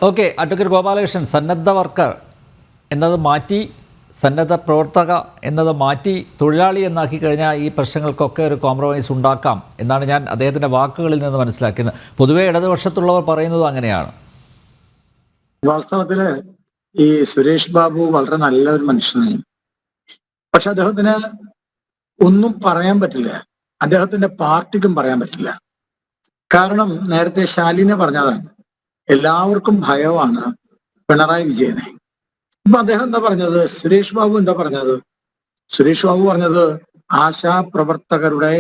Okay, advocate Gopalakrishnan, സന്നദ്ധ worker എന്നത് മാറ്റി സന്നദ്ധ പ്രവർത്തക എന്നത് മാറ്റി തൊഴിലാളി എന്നാക്കി കഴിഞ്ഞാൽ ഈ പ്രശ്നങ്ങൾക്കൊക്കെ ഒരു കോംപ്രമൈസ് ഉണ്ടാക്കാം എന്നാണ് ഞാൻ അദ്ദേഹത്തിൻ്റെ വാക്കുകളിൽ നിന്ന് മനസ്സിലാക്കുന്നത്. പൊതുവേ ഇടതുപക്ഷത്തുള്ളവർ പറയുന്നതും അങ്ങനെയാണ്. വാസ്തവത്തിൽ ഈ സുരേഷ് ബാബു വളരെ നല്ലൊരു മനുഷ്യനാണ്. പക്ഷെ അദ്ദേഹത്തിന് ഒന്നും പറയാൻ പറ്റില്ല, അദ്ദേഹത്തിന്റെ പാർട്ടിക്കും പറയാൻ പറ്റില്ല. കാരണം നേരത്തെ ശാലിനെ പറഞ്ഞതാണ്, എല്ലാവർക്കും ഭയമാണ് പിണറായി വിജയനെ. ഇപ്പൊ അദ്ദേഹം എന്താ പറഞ്ഞത്, സുരേഷ് ബാബു എന്താ പറഞ്ഞത്? സുരേഷ് ബാബു പറഞ്ഞത് ആശാപ്രവർത്തകരുടെ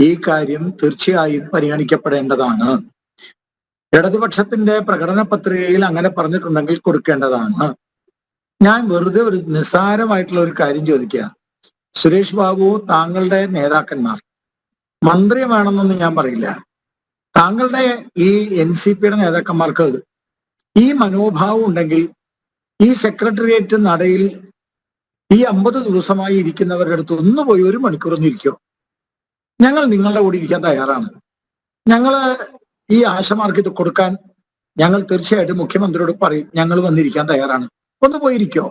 ഈ കാര്യം തീർച്ചയായും പരിഗണിക്കപ്പെടേണ്ടതാണ്. ഇടതുപക്ഷത്തിന്റെ പ്രകടന പത്രികയിൽ അങ്ങനെ പറഞ്ഞിട്ടുണ്ടെങ്കിൽ കൊടുക്കേണ്ടതാണ്. ഞാൻ വെറുതെ ഒരു നിസ്സാരമായിട്ടുള്ള ഒരു കാര്യം ചോദിക്കുക. സുരേഷ് ബാബു, താങ്കളുടെ നേതാക്കന്മാർ, മന്ത്രി വേണമെന്നൊന്നും ഞാൻ പറയില്ല, താങ്കളുടെ ഈ NCPയുടെ നേതാക്കന്മാർക്ക് ഈ മനോഭാവം ഉണ്ടെങ്കിൽ ഈ സെക്രട്ടേറിയറ്റ് നടയിൽ ഈ 50 ദിവസമായി ഇരിക്കുന്നവരുടെ അടുത്ത് ഒന്ന് പോയി 1 മണിക്കൂറൊന്നും ഇരിക്കോ? ഞങ്ങൾ നിങ്ങളുടെ കൂടെ ഇരിക്കാൻ തയ്യാറാണ്. ഞങ്ങള് ഈ ആശമാർക്ക് ഇത് കൊടുക്കാൻ ഞങ്ങൾ തീർച്ചയായിട്ടും മുഖ്യമന്ത്രിയോട് പറയും, ഞങ്ങൾ വന്നിരിക്കാൻ തയ്യാറാണ്. ഒന്ന് പോയിരിക്കോ?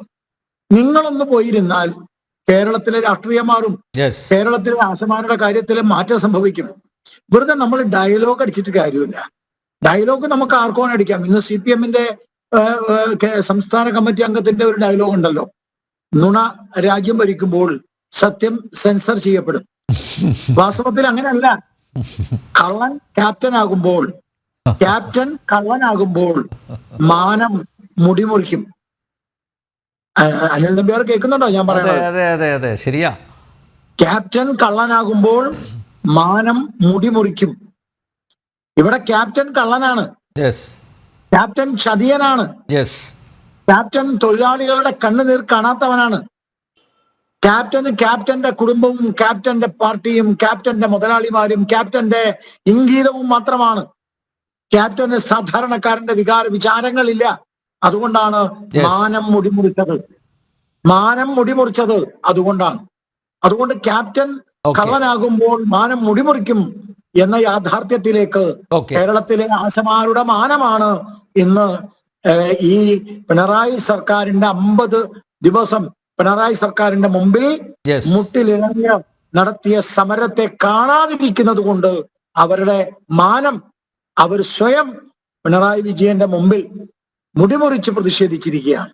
നിങ്ങളൊന്ന് പോയിരുന്നാൽ കേരളത്തിലെ രാഷ്ട്രീയം മാറും, കേരളത്തിലെ ആശമാരുടെ കാര്യത്തിൽ മാറ്റം സംഭവിക്കും. വെറുതെ നമ്മൾ ഡയലോഗ് അടിച്ചിട്ട് കാര്യമില്ല. ഡയലോഗ് നമുക്ക് ആർക്കോ അടിക്കാം. ഇന്ന് CPMന്റെ സംസ്ഥാന കമ്മിറ്റി അംഗത്തിന്റെ ഒരു ഡയലോഗ് ഉണ്ടല്ലോ, നുണ രാജ്യം ഭരിക്കുമ്പോൾ സത്യം സെൻസർ ചെയ്യപ്പെടും. വാസ്തവത്തിൽ അങ്ങനെയല്ല. കള്ളൻ ക്യാപ്റ്റൻ ആകുമ്പോൾ, ക്യാപ്റ്റൻ കള്ളനാകുമ്പോൾ മാനം മുടിമുറിക്കും. അനിൽ നമ്പ്യാർ കേൾക്കുന്നുണ്ടോ ഞാൻ പറയുന്നത്? ശരിയാ. ക്യാപ്റ്റൻ കള്ളനാകുമ്പോൾ മാനം മുടിമുറിക്കും. ഇവിടെ ക്യാപ്റ്റൻ കള്ളനാണ്, ക്യാപ്റ്റൻ ചതിയനാണ്, ക്യാപ്റ്റൻ തൊഴിലാളികളുടെ കണ്ണുനീർ കാണാത്തവനാണ്. ക്യാപ്റ്റന്റെ കുടുംബവും ക്യാപ്റ്റന്റെ പാർട്ടിയും ക്യാപ്റ്റന്റെ മുതലാളിമാരും ക്യാപ്റ്റന്റെ ഇംഗീതവും മാത്രമാണ്. ക്യാപ്റ്റന് സാധാരണക്കാരന്റെ വിചാരങ്ങളില്ല. അതുകൊണ്ടാണ് മാനം മുടിമുറിച്ചത്. അതുകൊണ്ട് ക്യാപ്റ്റൻ കള്ളനാകുമ്പോൾ മാനം മുടിമുറിക്കും എന്ന യാഥാർത്ഥ്യത്തിലേക്ക് കേരളത്തിലെ ആശമാരുടെ മാനമാണ് ഇന്ന് ഈ പിണറായി സർക്കാരിന്റെ 50 ദിവസം പിണറായി സർക്കാരിന്റെ മുമ്പിൽ മുട്ടിലിഴഞ്ഞ് നടത്തിയ സമരത്തെ കാണാതിരിക്കുന്നത് കൊണ്ട് അവരുടെ മാനം അവർ സ്വയം പിണറായി വിജയന്റെ മുമ്പിൽ മുടിമുറിച്ച് പ്രതിഷേധിച്ചിരിക്കുകയാണ്.